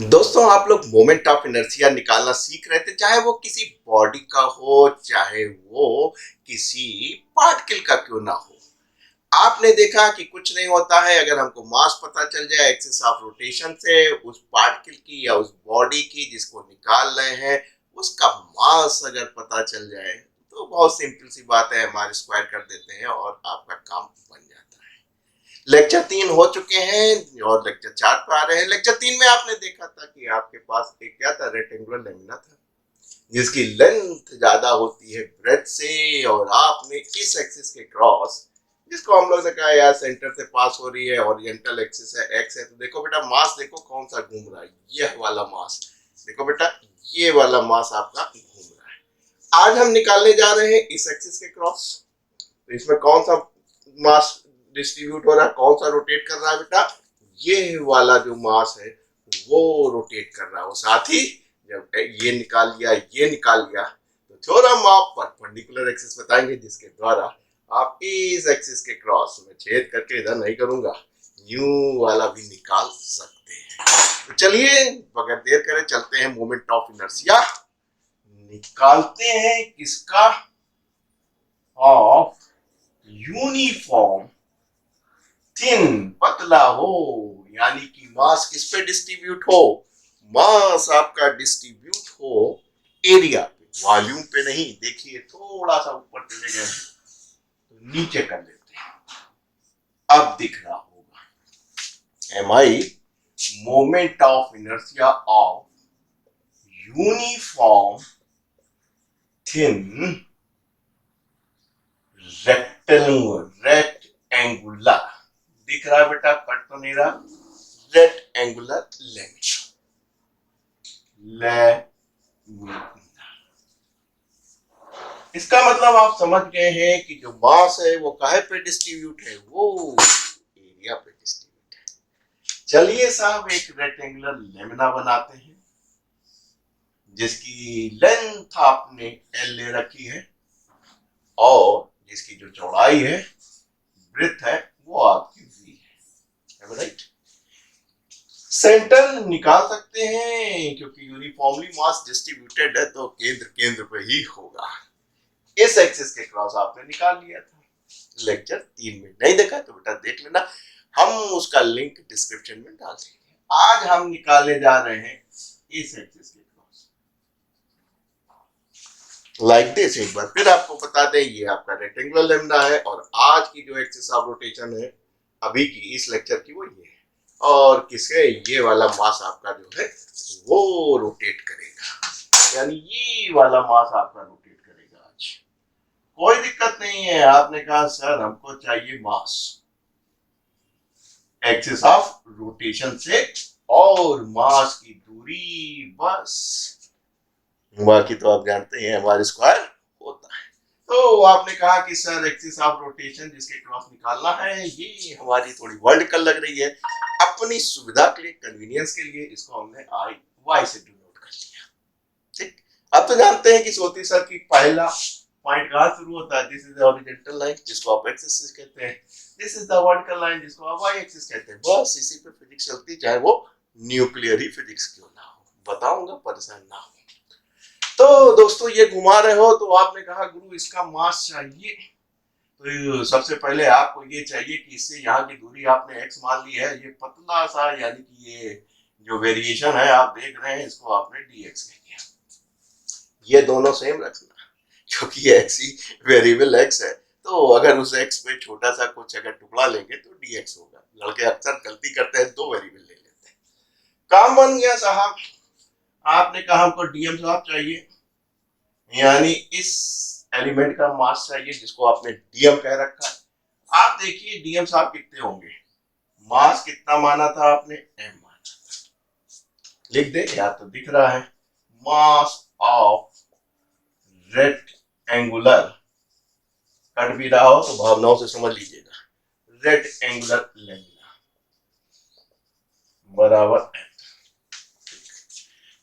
दोस्तों आप लोग मोमेंट ऑफ इनर्शिया निकालना सीख रहे थे, चाहे वो किसी बॉडी का हो, चाहे वो किसी पार्टिकल का क्यों ना हो। आपने देखा कि कुछ नहीं होता है अगर हमको मास पता चल जाए एक्सिस ऑफ रोटेशन से उस पार्टिकल की या उस बॉडी की जिसको निकाल रहे हैं उसका मास अगर पता चल जाए तो बहुत सिंपल सी बात है, हमारे स्क्वायर कर देते हैं और आपका काम बन जाता है। लेक्चर 3 हो चुके हैं और लेक्चर 4 पे आ रहे हैं। लेक्चर 3 में आपने देखा था कि आपके पास एक क्या था, रेक्टेंगुलर लेमिना था जिसकी लेंथ ज्यादा होती है ब्रेथ से, और आपने इस एक्सिस के क्रॉस, जिसको हम लोग ने कहा यार सेंटर से पास हो रही है, ओरिएंटल एक्सिस है, एक्स है, तो देखो बेटा मास देखो कौन सा घूम रहा है, ये वाला मास देखो बेटा, ये वाला मास आपका घूम रहा है। आज हम निकालने जा रहे हैं इस एक्सिस के क्रॉस, तो इसमें कौन सा मास डिस्ट्रीब्यूट हो रहा है, कौन सा रोटेट कर रहा है बेटा, ये वाला जो मास है वो रोटेट कर रहा है। और साथ ही जब ये निकाल लिया, ये निकाल लिया, तो थ्योरम ऑफ परपेंडिकुलर एक्सिस बताएंगे जिसके द्वारा आप इस एक्सिस के क्रॉस में छेद करके, इधर नहीं करूंगा, यूं वाला भी निकाल सकते हैं। तो चलिए बगैर देर करे चलते हैं मोमेंट ऑफ इनर्शिया निकालते हैं किसका, ऑफ यूनिफॉर्म थिन, पतला हो, यानी कि मास किस पे डिस्ट्रीब्यूट हो, मास आपका डिस्ट्रीब्यूट हो एरिया पे, वॉल्यूम पे नहीं। देखिए थोड़ा सा ऊपर चले गए तो नीचे कर लेते हैं, अब दिख रहा होगा। M I moment of inertia of uniform thin rectangular, दिख रहा है बेटा, कट तो नहीं रहा, रेक्टेंगुलर लेमिना। इसका मतलब आप समझ गए हैं कि जो मास है वो काहे पे डिस्ट्रीब्यूट है, वो एरिया पे डिस्ट्रीब्यूट है। चलिए साहब एक रेक्टेंगुलर लेमिना बनाते हैं जिसकी लेंथ आपने एल ले रखी है और जिसकी जो चौड़ाई है, ब्रेथ है, वो आपकी वी है, राइट। सेंटर निकाल सकते हैं क्योंकि यूनिफॉर्मली मास डिस्ट्रीब्यूटेड है तो केंद्र केंद्र पे ही होगा। इस एक्सिस के क्रॉस आपने निकाल लिया था, लेक्चर 3 में नहीं देखा तो बेटा देख लेना, हम उसका लिंक डिस्क्रिप्शन में डाल देंगे। आज हम निकालने जा रहे हैं इस एक्सिस के क्रॉस, लाइक दिस। एक बार फिर आपको बता दें ये आपका रेक्टेंगुलर लेमिना है और आज की जो एक्सिस ऑफ रोटेशन है अभी की इस लेक्चर की वो ये है, और किसके, ये वाला मास आपका जो है वो रोटेट करेगा, यानी ये वाला मास आपका रोटेट करेगा। आज कोई दिक्कत नहीं है, आपने कहा सर हमको चाहिए मास एक्सिस ऑफ रोटेशन से और मास की दूरी, बस बाकी तो आप जानते हैं हमारे स्क्वायर होता है। तो आपने कहा कि सर एक्सिस ऑफ रोटेशन जिसके क्रॉस निकालना है, ये हमारी थोड़ी वर्टिकल लग रही है, अपनी सुविधा के लिए, कन्वीनियंस के लिए इसको हमने आई वाई से डिनोट कर लिया। ठीक, अब तो जानते हैं कि सोती सर की पहला पॉइंट कहां शुरू होता है, this is the horizontal line जिसको आप एक्स एक्सिस कहते हैं, this is the vertical line जिसको आप वाई एक्सिस कहते हैं। बस इसी पे फिजिक्स चलती, चाहे वो न्यूक्लियर ही फिजिक्स क्यों ना हो, बताऊंगा, परेशान ना हो। तो दोस्तों ये घुमा रहे हो तो आपने कहा गुरु इसका मास चाहिए, तो सबसे पहले आपको ये चाहिए कि इससे यहाँ की दूरी आपने x मान ली है, ये पतला सा, यानी कि ये जो वेरिएशन है आप देख रहे हैं इसको आपने dx कह दिया। ये दोनों सेम रखना क्योंकि x ही वेरिएबल x है, तो अगर उस x पे छोटा सा कुछ अगर टुकड़ा लेंगे तो dx होगा। लड़के अक्सर गलती करते हैं, दो वेरिएबल ले लेते हैं। काम बन गया साहब, आपने कहा हमको डीएम साहब चाहिए, यानी इस एलिमेंट का मास चाहिए जिसको आपने डीएम कह रखा है। आप देखिए डीएम साहब कितने होंगे, मास कितना माना था आपने, एम माना था, लिख दे, या तो दिख रहा है मास ऑफ रेक्टेंगुलर, कट भी रहा हो तो भावनाओं से समझ लीजिएगा, रेक्टेंगुलर लेमिना बराबर एम।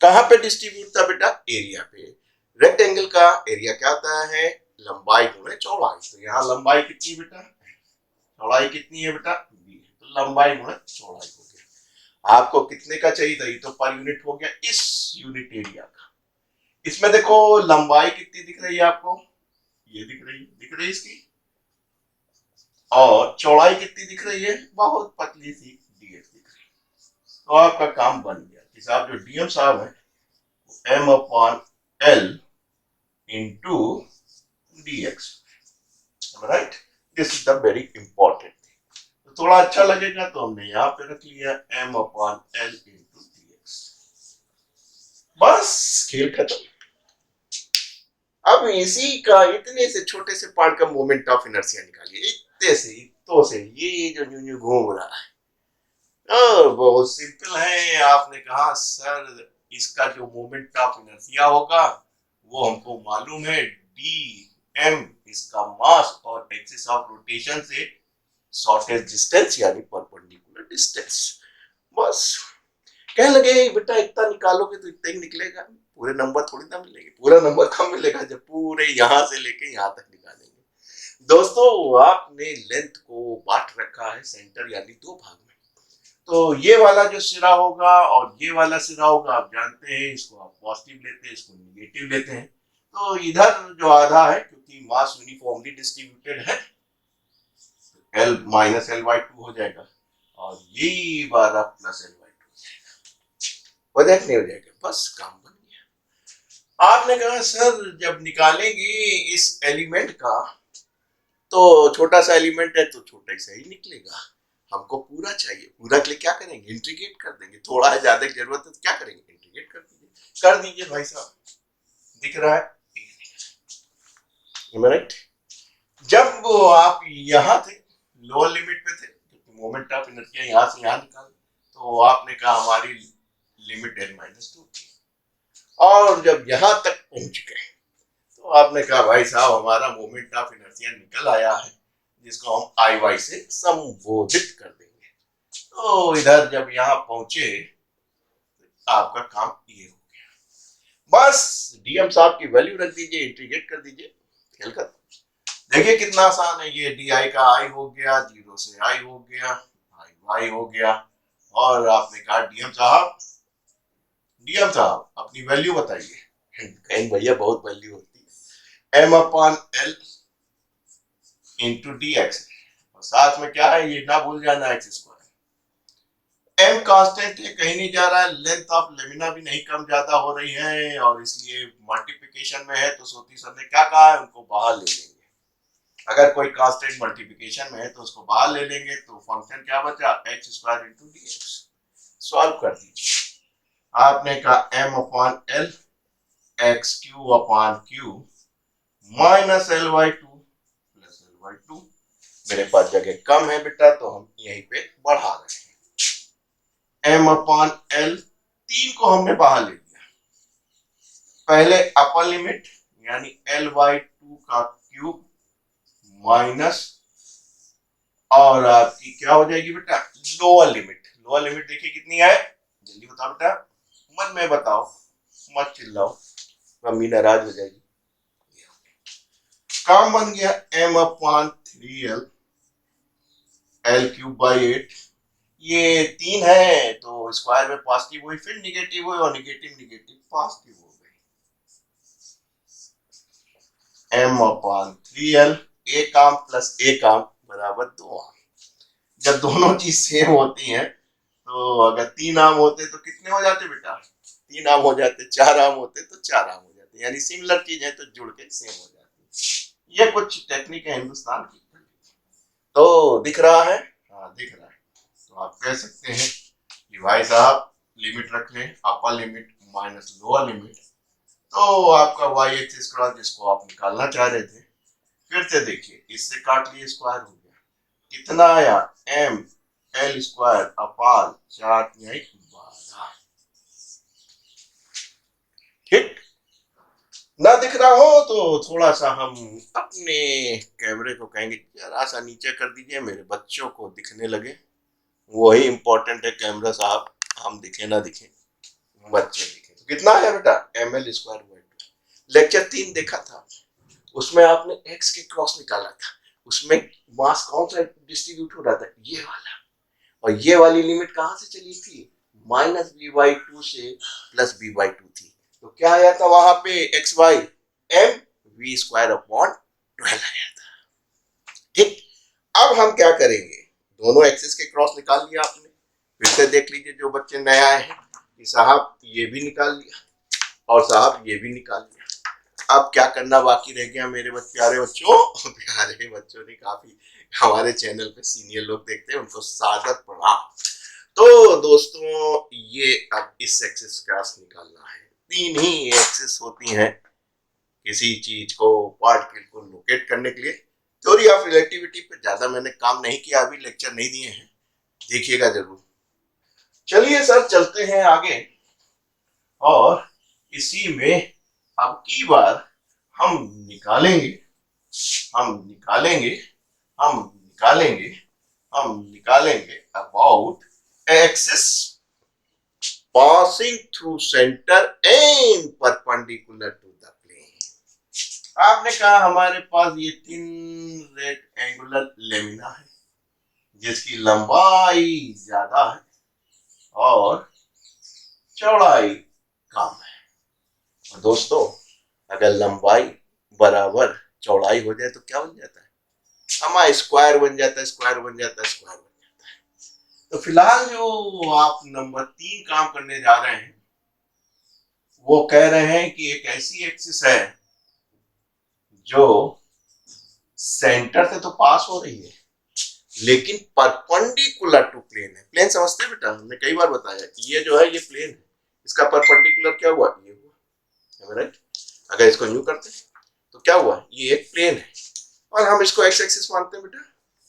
कहां पे डिस्ट्रीब्यूट था बेटा, एरिया पे। रेक्टेंगल का एरिया क्या होता है, लंबाई गुणे चौड़ाई, तो यहाँ लंबाई कितनी बेटा, चौड़ाई कितनी है बेटा, बी, तो लंबाई गुणे चौड़ाई हो गया। आपको कितने का चाहिए था, ये तो पर यूनिट हो गया इस यूनिट एरिया का। इसमें देखो लंबाई कितनी दिख रही है आपको, ये दिख रही है इसकी, और चौड़ाई कितनी दिख रही है, बहुत पतली सी डीएक्स दिख रही है। तो आपका काम बन गया कि साहब जो डीएम साहब है M upon L into DX, right. This is the very important thing. तो थोड़ा अच्छा लगेगा तो हमने यहाँ पे रख लिया M upon L into DX. बस खेल खत्म। अब इसी का इतने से छोटे से पार्ट का मोमेंट ऑफ इनर्शिया निकालिए, इतने से इतों से ये जो न्यू न्यू घूम रहा है। बहुत सिंपल है। आपने कहा सर इसका जो मोमेंट ऑफ इनर्शिया होगा वो हमको मालूम है, डी एम इसका मास और एक्सिस ऑफ रोटेशन से शॉर्टेज डिस्टेंस यानी परपेंडिकुलर डिस्टेंस। बस कहने लगे बेटा इतना निकालोगे तो इतना ही निकलेगा, पूरे नंबर थोड़ी ना मिलेंगे। पूरा नंबर कब मिलेगा, जब पूरे यहां से लेके यहां तक निकालेंगे। दोस्तों आपने लेंथ को बांट रखा है सेंटर यानी दो भाग में। तो ये वाला जो सिरा होगा और ये वाला सिरा होगा, आप जानते हैं इसको आप पॉजिटिव लेते हैं, इसको निगेटिव लेते हैं। तो इधर जो आधा है, क्योंकि मास यूनिफॉर्मली डिस्ट्रीब्यूटेड है, L minus L by to हो जाएगा, और ये वाला प्लस एल बाई टू हो जाएगा। नहीं हो जाएगा, बस काम बन गया। आपने कहा सर जब निकालेंगे इस एलिमेंट का तो छोटा सा एलिमेंट है तो छोटा सा ही निकलेगा, हमको पूरा चाहिए। पूरा के लिए क्या करेंगे, इंटीग्रेट कर देंगे। थोड़ा है ज्यादा जरूरत है तो क्या करेंगे, इंटीग्रेट कर दीजिए भाई साहब। दिख रहा है, राइट। जब आप यहाँ थे लोअर लिमिट पे थे, क्योंकि मोमेंट ऑफ इनर्शिया यहाँ से यहाँ निकाल, तो आपने कहा हमारी लिमिट एन माइनस टू थी, और जब यहाँ तक पहुंच गए तो आपने कहा भाई साहब हमारा मोमेंट ऑफ इनर्शिया निकल आया है, जिसको हम आई वाई से संबोधित कर देंगे। तो इधर जब यहाँ पहुंचे आपका काम ये हो गया। बस डीएम साहब की वैल्यू रख दीजिए, इंटीग्रेट कर दीजिए, खेल कर देखिए कितना आसान है। ये डी आई का आई हो गया, जीरो से आई हो गया, आई वाई हो गया, और आपने कहा डीएम साहब अपनी वैल्यू बताइए। कहीं भैया बहुत वैल्यू होती है, M upon L into D X, और साथ में क्या है ये ना भूल जाना, एक्स स्क्वायर। एम कांस्टेंट है, कहीं नहीं जा रहा है, लेंथ ऑफ लेमिना भी नहीं कम ज्यादा हो रही है, और इसलिए मल्टीप्लिकेशन में है तो सोती सर ने क्या कहा है, उनको बाहर ले लेंगे। अगर कोई कांस्टेंट मल्टीप्लिकेशन में है तो उसको बाहर ले लेंगे, तो फंक्शन क्या बचा, X square into D X. Solve कर दीजिए। आपने कहा M upon L X cube upon cube minus L by two plus L by two. मेरे पास जगह कम है बेटा, तो हम यहीं पे बढ़ा रहे हैं। एम अपॉन एल, तीन को हमने बाहर ले लिया। पहले अपर लिमिट यानी एल बाई टू का क्यूब माइनस, और आपकी क्या हो जाएगी बेटा, लोअर लिमिट। लोअर लिमिट देखिए कितनी है, जल्दी बताओ बेटा, मन में बताओ, मत चिल्लाओ, मम्मी नाराज हो जाएगी। काम बन गया, M upon three L, L cube by eight. ये तीन है तो स्क्वायर में पॉजिटिव हुई, फिर निगेटिव हुई, और निगेटिव निगेटिव पॉजिटिव हो गई। एम अपॉन थ्री एल, एक आम प्लस एक आम बराबर दो आम। जब दोनों चीज सेम होती हैं, तो अगर तीन आम होते तो कितने हो जाते बेटा, तीन आम हो जाते। चार आम होते तो चार आम हो जाते, यानी सिमिलर चीज है तो जुड़ के सेम हो जाती। ये कुछ टेक्निक है हिंदुस्तान की। तो दिख रहा है, हाँ दिख रहा है। तो आप कह सकते हैं कि भाई साहब लिमिट रख लें, upper limit minus lower limit, तो आपका वाई एक्स स्क्वायर जिसको आप निकालना चाह रहे थे, फिर से देखिए इससे काट लिए स्क्वायर हो गया, कितना आया, एम एल स्क्वायर अपान 4 12। ठीक ना दिख रहा हो तो थोड़ा सा हम अपने कैमरे को कहेंगे जरा सा नीचे कर दीजिए, मेरे बच्चों को दिखने लगे। वही इंपॉर्टेंट है कैमरा साहब, हम दिखे ना दिखे, बच्चे दिखे। तो कितना आया बेटा, M L square by two. Lecture 3 देखा था, उसमें आपने एक्स के क्रॉस निकाला था, उसमें मास कौन सा डिस्ट्रीब्यूट हो रहा था, ये वाला, और ये वाली लिमिट कहां से चली थी, माइनस बी बाई टू से प्लस बी बाई टू थी, तो क्या आया था वहां पे X Y M V square upon 12 आया था। ठीक, अब हम क्या करेंगे, दोनों एक्सिस के क्रॉस निकाल लिया आपने, फिर से देख लीजिए जो बच्चे नए आए हैं कि साहब ये भी निकाल लिया और साहब ये भी निकाल लिया। अब क्या करना बाकी रह गया मेरे प्यारे बच्चों, प्यारे बच्चों ने काफी हमारे चैनल पे सीनियर लोग देखते हैं, उनको सादर प्रणाम। तो दोस्तों ये अब इस एक्सिस क्रॉस निकालना है। तीन ही एक्सिस होती हैं किसी चीज को, पार्टिकल को लोकेट करने के लिए। थ्योरी ऑफ रिलेटिविटी पे ज्यादा मैंने काम नहीं किया, अभी लेक्चर नहीं दिए हैं, देखिएगा जरूर। चलिए सर चलते हैं आगे, और इसी में अब की बार हम निकालेंगे हम निकालेंगे हम निकालेंगे हम निकालेंगे about axis passing through centre and perpendicular to the plane. आपने कहा हमारे पास ये तीन रेक्टेंगुलर लेमिना है जिसकी लंबाई ज्यादा है और चौड़ाई कम है। और दोस्तों अगर लंबाई बराबर चौड़ाई हो जाए तो क्या बन जाता है, हमारा स्क्वायर बन जाता है, स्क्वायर बन जाता है, स्क्वायर बन जाता है। तो फिलहाल जो आप नंबर 3 काम करने जा रहे हैं वो कह रहे हैं कि एक ऐसी एक्सिस है जो सेंटर से तो पास हो रही है लेकिन परपेंडिकुलर टू प्लेन है। प्लेन समझते हैं बेटा, हमने कई बार बताया कि ये जो है ये प्लेन है, इसका परपेंडिकुलर क्या हुआ, ये हुआ, राइट। अगर इसको न्यू करते तो क्या हुआ, ये एक प्लेन है और हम इसको एक्स एक्सिस मानते हैं बेटा,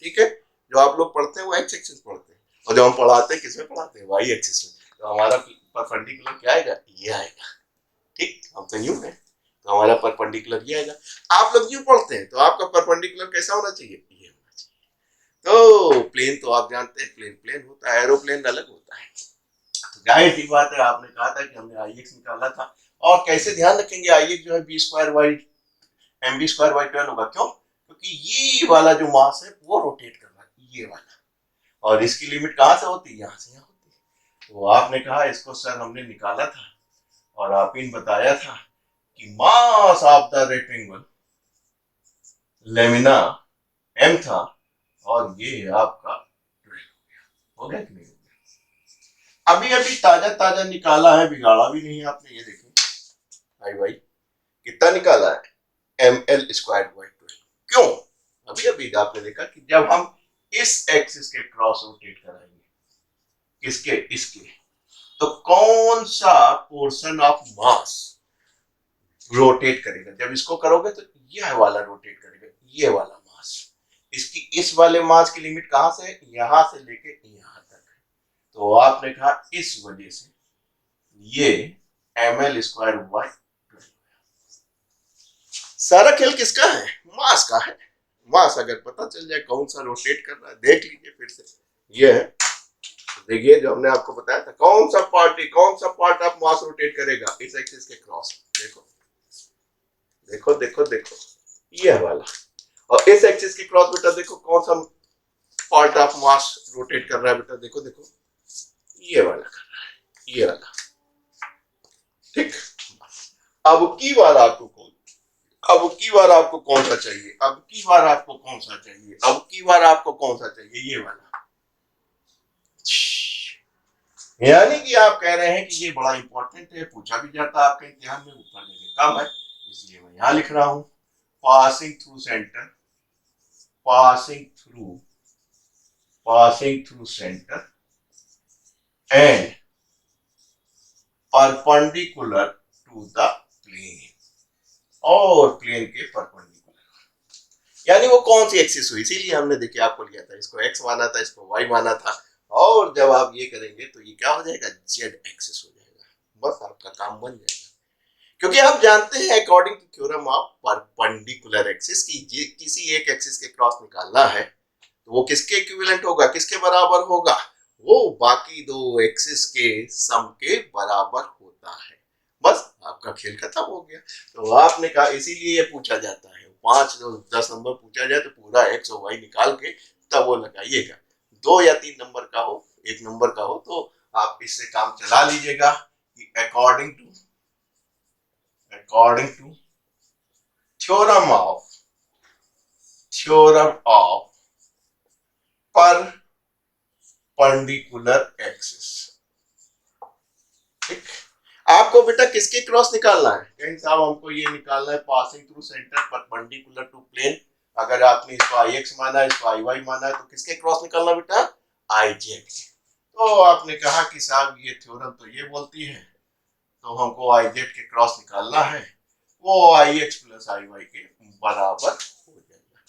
ठीक है। जो आप लोग पढ़ते हैं वो एक्स एक्सिस पढ़ते हैं और जो हम पढ़ाते हैं किसमें पढ़ाते हैं, वाई एक्सिस में। तो हमारा परपेंडिकुलर क्या आएगा, ये आएगा, ठीक। हम तो न्यू है तो हमारा परपेंडिकुलर ये आएगा। आप लोग न्यू पढ़ते हैं तो आपका परपेंडिकुलर कैसा होना चाहिए, ये होना चाहिए। तो प्लेन तो आप जानते हैं, प्लेन प्लेन होता है, एरोप्लेन अलग होता है। तो जाहिर सी बात है, आपने कहा था कि हमने आई एक्स निकाला था, और कैसे ध्यान रखेंगे, आई एक्स जो है b square by M b square by 12 होगा। क्यों, क्योंकि ये वाला जो मास है वो रोटेट कर रहा है, ये वाला, और इसकी लिमिट कहां से होती है, यहां से यहां होती है। तो आपने कहा इसको सर हमने निकाला था और आप इन बताया था कि mass of the rectangle lamina M था और ये आपका 12 हो गया कि नहीं हो गया। अभी अभी ताजा ताजा निकाला है, बिगाड़ा भी नहीं आपने, ये देखिए भाई भाई कितना निकाला है, एम एल स्क्वायर बाई 12। क्यों, अभी अभी आपने देखा कि जब हम इस एक्सिस के क्रॉस रोटेट कराएंगे, किसके, इसके, तो कौन सा पोर्शन ऑफ मास रोटेट करेगा, जब इसको करोगे तो यह वाला रोटेट करेगा, ये वाला मास। इसकी इस वाले मास की लिमिट कहां से है, यहां से लेके यहां तक है। तो आपने कहा इस वजह से ये एम एल स्क्वायर बाई 12। सारा खेल किसका है, मास का है। मास अगर पता चल जाए कौन सा रोटेट कर रहा है, देख लीजिए फिर से, ये है, देखिए जो हमने आपको बताया था, कौन सा पार्ट ऑफ मास रोटेट करेगा इस एक्सिस के क्रॉस, देखो देखो देखो देखो, ये वाला। और इस एक्सिस के क्रॉस बेटा देखो कौन सा पार्ट ऑफ मास रोटेट कर रहा है बेटा, देखो देखो, ये वाला कर रहा है, ये वाला, ठीक। अब की बार आपको अब की बार आपको कौन सा चाहिए, अब की बार आपको कौन सा चाहिए, अब की बार आपको कौन सा चाहिए, ये वाला। यानी कि आप कह रहे हैं कि ये बड़ा इंपॉर्टेंट है, पूछा भी जाता है आपके इम्तिहान में, ऊपर देने कम है, इसलिए मैं यहां लिख रहा हूं, passing through centre, passing through centre and perpendicular to the plane, और प्लेन के परपेंडिकुलर। यानी वो कौन सी एक्सिस हुई, इसीलिए हमने देखिए आपको लिया था, इसको एक्स माना था, इसको वाई माना था, और जब आप ये करेंगे तो ये क्या हो जाएगा, जेड एक्सिस हो जाएगा। बस आपका काम बन जाएगा, क्योंकि आप जानते हैं according to theorem of perpendicular axis की किसी एक एक्सिस के क्रॉस निकालना है तो वो किसके इक्विवेलेंट होगा, किसके बराबर होगा, वो बाकी दो एक्सिस के सम के बराबर होता है। बस आपका खेल खत्म हो गया। तो आपने कहा इसीलिए ये पूछा जाता है, 5-10 नंबर पूछा जाए तो पूरा एक्स और वाई निकाल के तब वो लगाइएगा। 2 या 3 नंबर का हो, 1 नंबर का हो तो आप इससे काम चला लीजिएगा कि according to theorem of perpendicular axis. ठीक, आपको बेटा किसके क्रॉस निकालना है? कहीं साहब हमको ये निकालना है passing through centre perpendicular to plane. अगर आपने इसको आई एक्स माना है, इसको आई वाई माना है, तो किसके क्रॉस निकालना बेटा? I Z. तो आपने कहा कि साहब ये थ्योरम तो ये बोलती है, तो हमको आई जेड के क्रॉस निकालना है, वो आई एक्स प्लस आई वाई के बराबर हो जाएगा।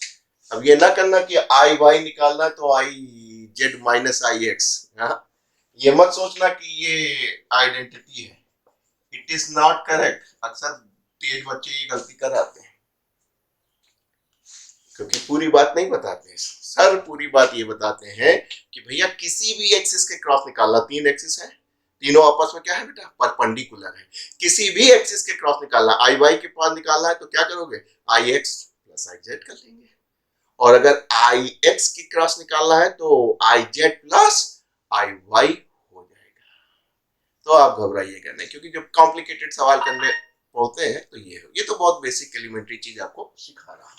अब ये ना करना कि आई वाई निकालना है तो I Z minus I x. ये मत सोचना कि ये आइडेंटिटी है, इट इज नॉट करेक्ट। अक्सर तेज बच्चे ये गलती कराते हैं, क्योंकि पूरी बात नहीं बताते हैं सर। पूरी बात ये बताते हैं कि भैया किसी भी एक्सिस के क्रॉस निकालना, तीन एक्सिस है, तीनों आपस में क्या है बेटा? परपेंडिकुलर है। किसी भी एक्सिस के क्रॉस निकालना, आई वाई के पास निकालना है तो क्या करोगे? आई एक्स प्लस आई जेड कर लेंगे। और अगर आई एक्स की क्रॉस निकालना है तो I z plus I y हो जाएगा। तो आप घबराइएगा नहीं, क्योंकि जब कॉम्प्लिकेटेड सवाल करने होते हैं तो ये तो बहुत बेसिक एलिमेंट्री चीज आपको सिखा रहा हूं।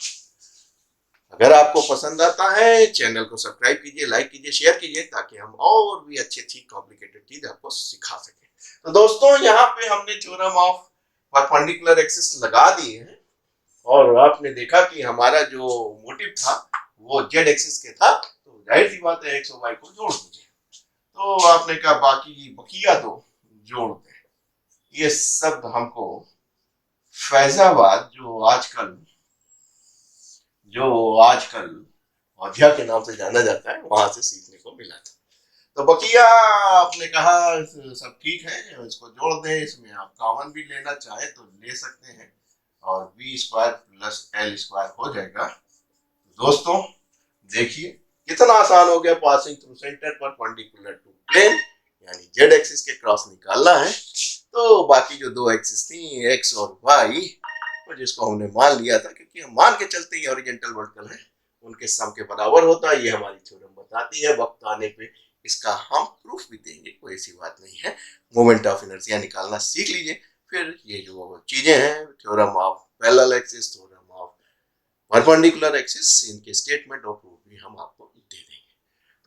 अगर आपको पसंद आता है, चैनल को सब्सक्राइब कीजिए, लाइक कीजिए, शेयर कीजिए, ताकि हम और भी अच्छी कॉम्प्लिकेटेड चीज आपको सिखा सके। तो दोस्तों, यहाँ पे हमने थ्योरम ऑफ परपेंडिकुलर एक्सिस लगा दिए हैं, और आपने देखा कि हमारा जो मोटिव था वो जेड एक्सिस के था, तो जाहिर सी बात है एक्स और वाई को जोड़ दीजिए। तो आपने कहा बाकी बकिया तो जोड़ दें। ये सब हमको फैजाबाद जो आजकल अयोध्या के नाम से जाना जाता है, वहां से सीखने को मिला था। तो बकिया आपने कहा सब ठीक है, इसको जोड़ दें, इसमें आप कॉमन भी लेना चाहे तो ले सकते हैं, और b square plus l square हो जाएगा। दोस्तों देखिए कितना आसान हो गया। Passing through centre perpendicular to plane, यानी जेड एक्सिस के क्रॉस निकालना है, तो बाकी जो दो एक्सिस थी एक्स और वाई, जिसको हमने मान लिया था, क्योंकि हम मान के चलते ही हॉरिजॉन्टल वर्टिकल है, उनके सम के बराबर होता है। ये हमारी थ्योरम बताती है। वक्त आने पे इसका हम प्रूफ भी देंगे, कोई ऐसी बात नहीं है। मोमेंट ऑफ इनर्शिया निकालना सीख लीजिए, फिर ये जो चीजें हैं, theorem of parallel axis, theorem of perpendicular axis, इनके स्टेटमेंट और प्रूफ भी हम आपको दे देंगे।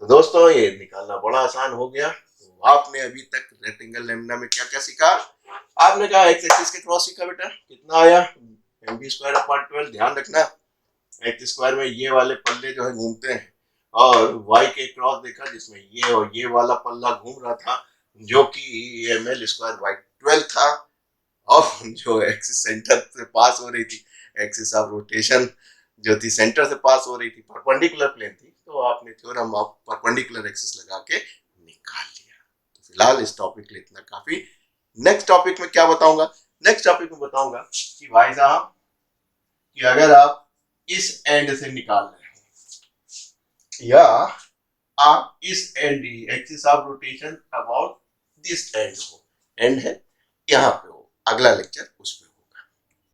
तो दोस्तों ये निकालना बड़ा आसान हो गया। तो आपने अभी तक रेक्टेंगल लैम्ब्डा में क्या क्या सीखा? आपने कहा एक्स एक्सिस के क्रॉस सीखा बेटा, कितना आया? mb square upon 12। ध्यान रखना एक्स स्क्वायर में ये वाले पल्ले जो है घूमते हैं, और वाई के क्रॉस देखा जिसमें ये और ये वाला पल्ला घूम रहा था, जो कि ml स्क्वायर बाई 12 था। और जो एक्सिस सेंटर से पास हो रही थी, एक्सिस ऑफ रोटेशन जो थी सेंटर से पास हो रही थी, परपेंडिकुलर प्लेन थी, तो आपने थ्योरम ऑफ परपेंडिकुलर एक्सिस लगा के निकाल लिया। तो फिलहाल इस टॉपिक के लिए इतना काफी। नेक्स्ट टॉपिक में क्या बताऊंगा? नेक्स्ट टॉपिक में बताऊंगा कि भाई साहब, कि अगर आप इस एंड से निकाल रहे हो, या आप इस and, axis of rotation about this and हो, एंड है यहाँ पे हो, अगला लेक्चर उस पे